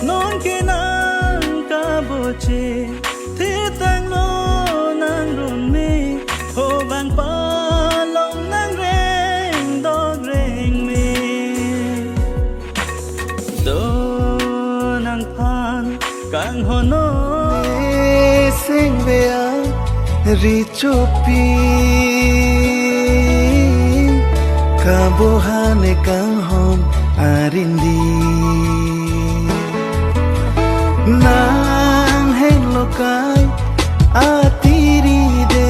non ke nang ka boche thi tang lo nang run me ho bang pa long nang reng do reng me do nang phan kang hono sing ve ri chopi kabohane kang hom arindi nang hen lokai atiri de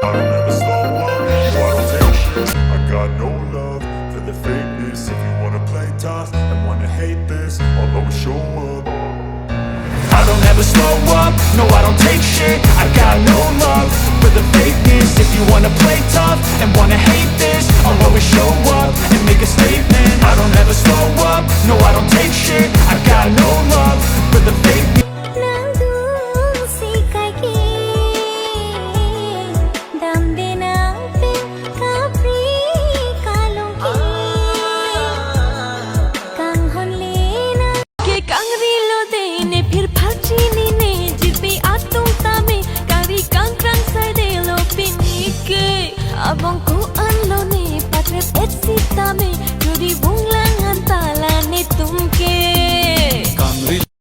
I'll never slow up, no, I don't take shit. I got no love for the fakeness. If you wanna play tough and wanna hate this, I'll always show up. I don't ever slow up, no, I don't take shit. I got no love for the fakeness. If you wanna play tough and wanna hate this, I'll always show up and make a statement. I don't ever slow up, no, I don't take shit. I got no love for the fakeness. Abang ku anlo ni patret etsi